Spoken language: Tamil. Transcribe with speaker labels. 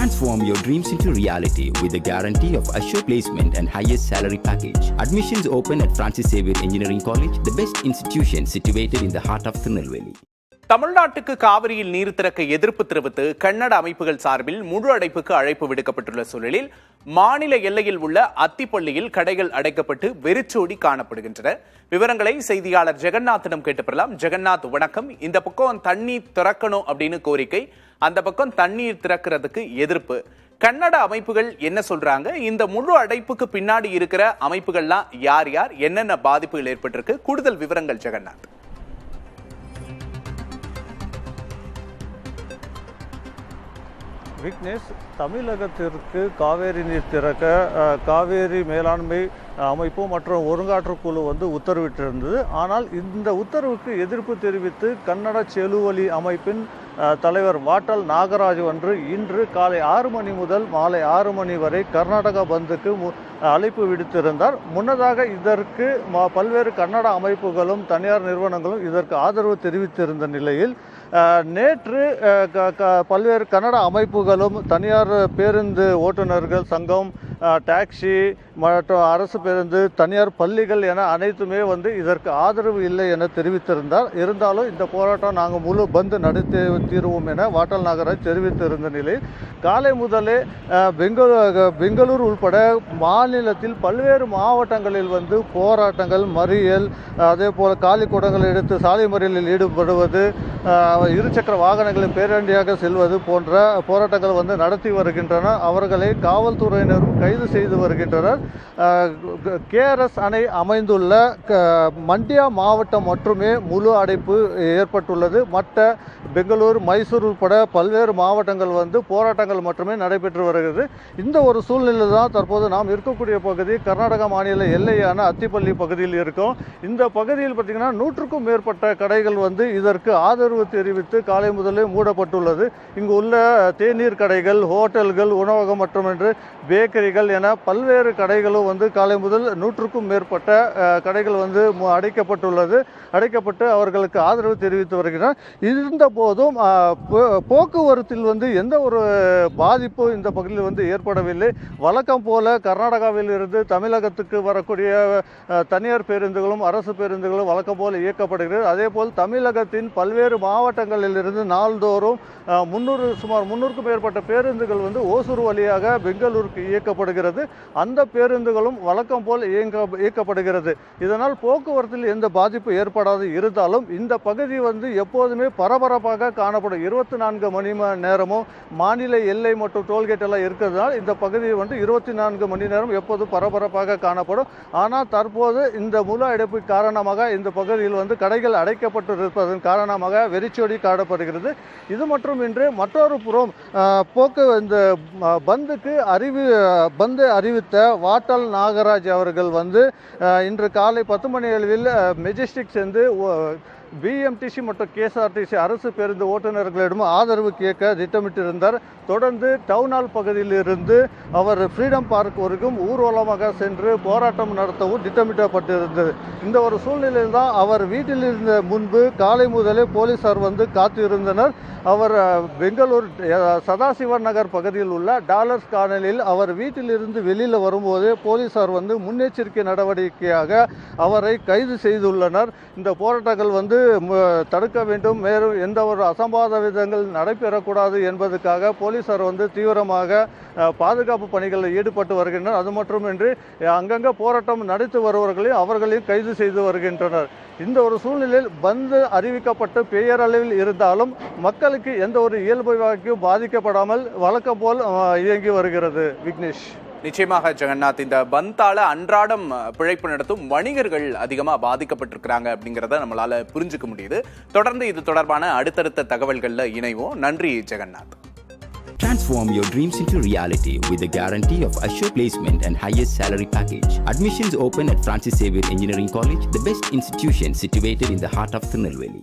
Speaker 1: Transform your dreams into reality with the guarantee of assured placement and highest salary package. Admissions open at Francis Xavier Engineering College, the best institution situated in the heart of Tirunelveli.
Speaker 2: தமிழ்நாட்டுக்கு காவிரியில் நீர் திறக்க எதிர்ப்பு தெரிவித்து கன்னட அமைப்புகள் சார்பில் முழு அடைப்புக்கு அழைப்பு விடுக்கப்பட்டுள்ள சூழலில் மாநில எல்லையில் உள்ள அத்திப்பள்ளியில் கடைகள் அடைக்கப்பட்டு வெறிச்சோடி காணப்படுகின்றன. விவரங்களை செய்தியாளர் ஜெகநாத்திடம் கேட்டு பெறலாம். ஜெகநாத், வணக்கம். இந்த பக்கம் தண்ணீர் திறக்கணும் அப்படின்னு கோரிக்கை, அந்த பக்கம் தண்ணீர் திறக்கிறதுக்கு எதிர்ப்பு. கன்னட அமைப்புகள் என்ன சொல்றாங்க? இந்த முழு அடைப்புக்கு பின்னாடி இருக்கிற அமைப்புகள்லாம் யார் யார், என்னென்ன பாதிப்புகள் ஏற்பட்டிருக்கு? கூடுதல் விவரங்கள் ஜெகநாத்.
Speaker 3: விக்னேஷ், தமிழகத்திற்கு காவேரி நீர் திறக்க காவேரி மேலாண்மை அமைப்பு மற்றும் ஒருங்காற்றுக்குழு உத்தரவிட்டிருந்தது. ஆனால் இந்த உத்தரவுக்கு எதிர்ப்பு தெரிவித்து கன்னட செலுவலி அமைப்பின் தலைவர் வாட்டல் நாகராஜ் இன்று காலை 6 மணி முதல் மாலை 6 மணி வரை கர்நாடகா பந்துக்கு அழைப்பு விடுத்திருந்தார். முன்னதாக இதற்கு பல்வேறு கன்னட அமைப்புகளும் தனியார் நிறுவனங்களும் இதற்கு ஆதரவு தெரிவித்திருந்த நிலையில் நேற்று பல்வேறு கன்னட அமைப்புகளும் தனியார் பேருந்து ஓட்டுநர்கள் சங்கம், டாக்ஸி மற்றும் அரசு பேருந்து, தனியார் பள்ளிகள் என அனைத்துமே இதற்கு ஆதரவு இல்லை என தெரிவித்திருந்தார். இருந்தாலும் இந்த போராட்டம் நாங்கள் முழு பந்து நடத்தி தீர்வோம் என வாட்டல் நாகராஜ் தெரிவித்திருந்த நிலையில் காலை முதலே பெங்களூர் உள்பட மாநிலத்தில் பல்வேறு மாவட்டங்களில் போராட்டங்கள், மறியல், அதே போல காலி குடங்களை எடுத்து சாலை மறியலில் ஈடுபடுவது, இருசக்கர வாகனங்களில் பேரண்டியாக செல்வது போன்ற போராட்டங்கள் நடத்தி வருகின்றன. அவர்களை காவல்துறையினரும் கைது செய்து வருகின்றனர். KRS அணை அமைந்துள்ள மண்டியா மாவட்டம் மட்டுமே முழு அடைப்பு ஏற்பட்டுள்ளது. மற்ற பெங்களூர், மைசூர் உட்பட பல்வேறு மாவட்டங்கள் போராட்டங்கள் மட்டுமே நடைபெற்று வருகிறது. இந்த ஒரு சூழ்நிலையில் தான் தற்போது நாம் இருக்கக்கூடிய பகுதி கர்நாடக மாநில எல்லையான அத்திப்பள்ளி பகுதியில் இருக்கோம். இந்த பகுதியில் பார்த்தீங்கன்னா 100க்கும் மேற்பட்ட கடைகள் இதற்கு ஆதரவு தெரிவித்து காலை முதலே மூடப்பட்டுள்ளது. இங்கு உள்ள தேநீர் கடைகள், ஹோட்டல்கள், உணவகம் மற்றும் பேக்கரிகள் என பல்வேறு கடைகளும் காலை முதல் 100க்கும் மேற்பட்ட கடைகள் அடைக்கப்பட்டு அவர்களுக்கு ஆதரவு தெரிவித்து வருகிறார். இருந்த போதும் போக்குவரத்தில் எந்த ஒரு பாதிப்பு இந்த பகுதியில் ஏற்படவில்லை. வழக்கம் போல கர்நாடகாவில் இருந்து தமிழகத்துக்கு வரக்கூடிய தனியார் பேருந்துகளும் அரசு பேருந்துகளும் வழக்கம் போல இயக்கப்படுகிறது. அதே போல் தமிழகத்தின் பல்வேறு மாவட்டங்களில் இருந்து நாள்தோறும் சுமார் 300க்கும் மேற்பட்ட பேருந்துகள் ஓசூர் வழியாக பெங்களூருக்கு இயக்கப்படுகிறது. அந்த பேருந்துகளும் வழக்கம் போல் இயக்கப்படுகிறது. இதனால் போக்குவரத்தில் எந்த பாதிப்பு ஏற்படாது. இருந்தாலும் இந்த பகுதி எப்போதுமே பரபரப்பாக காணப்படும். 24 மணி நேரமும் மாநில எல்லை மற்றும் டோல்கேட் எல்லாம் இருக்கிறதுனால இந்த பகுதி 24 மணி நேரம் எப்போதும் பரபரப்பாக காணப்படும். ஆனால் தற்போது இந்த முழு அடைப்பு காரணமாக இந்த பகுதியில் கடைகள் அடைக்கப்பட்டிருப்பதன் காரணமாக வெறிச்சோடி காணப்படுகிறது. இது மட்டுமின்றி மற்றொரு புறம் இந்த பந்து அறிவித்த வாட்டல் நாகராஜ் அவர்கள் இன்று காலை 10 மணி அளவில் மெஜஸ்டிக் சென்று BMTC மற்றும் KSRTC அரசு பேருந்து ஓட்டுநர்களிடம் ஆதரவு கேட்க திட்டமிட்டிருந்தார். தொடர்ந்து டவுன் ஹால் பகுதியில் இருந்து அவர் ஃப்ரீடம் பார்க் வரைக்கும் ஊர்வலமாக சென்று போராட்டம் நடத்தவும் திட்டமிட்டப்பட்டிருந்தது. இந்த ஒரு சூழ்நிலையில் தான் அவர் வீட்டில் இருந்த முன்பு காலை முதலே போலீசார் காத்து இருந்தனர். அவர் பெங்களூர் சதாசிவன் நகர் பகுதியில் உள்ள டாலர்ஸ் கார்னரில் அவர் வீட்டில் இருந்து வெளியில் வரும்போதே போலீசார் முன்னெச்சரிக்கை நடவடிக்கையாக அவரை கைது செய்துள்ளனர். இந்த போராட்டங்கள் தடுக்க வேண்டும், மேலும் எந்த ஒரு அசம்பாவிதங்கள் நடைபெறக்கூடாது என்பதற்காக போலீசார் தீவிரமாக பாதுகாப்பு பணிகளில் ஈடுபட்டு வருகின்றனர். அது மட்டுமின்றி அங்கங்கே போராட்டம் நடத்தி வருவர்களையும் அவர்களையும் கைது செய்து வருகின்றனர். இந்த ஒரு சூழ்நிலையில் பந்து அறிவிக்கப்பட்டு பெயரளவில் இருந்தாலும் மக்களுக்கு எந்த ஒரு இயல்பு வாழ்க்கையும் பாதிக்கப்படாமல் வழக்கம் போல் இயங்கி வருகிறது. விக்னேஷ்,
Speaker 2: நிச்சயமாக ஜெகநாத், இந்த பந்தால அன்றாடம் பிழைப்பு நடத்தும் வணிகர்கள் அதிகமா பாதிக்கப்பட்டிருக்கிறாங்க அப்படிங்கறத நம்மளால புரிஞ்சுக்க முடியுது. தொடர்ந்து இது தொடர்பான அடுத்தடுத்த தகவல்கள்ல இணைவோம். நன்றி Jagannath.
Speaker 1: Transform your dreams into reality with the guarantee of assured placement and highest salary package. Admissions open at Francis Xavier Engineering College, the best institution situated in the heart of Tirunelveli.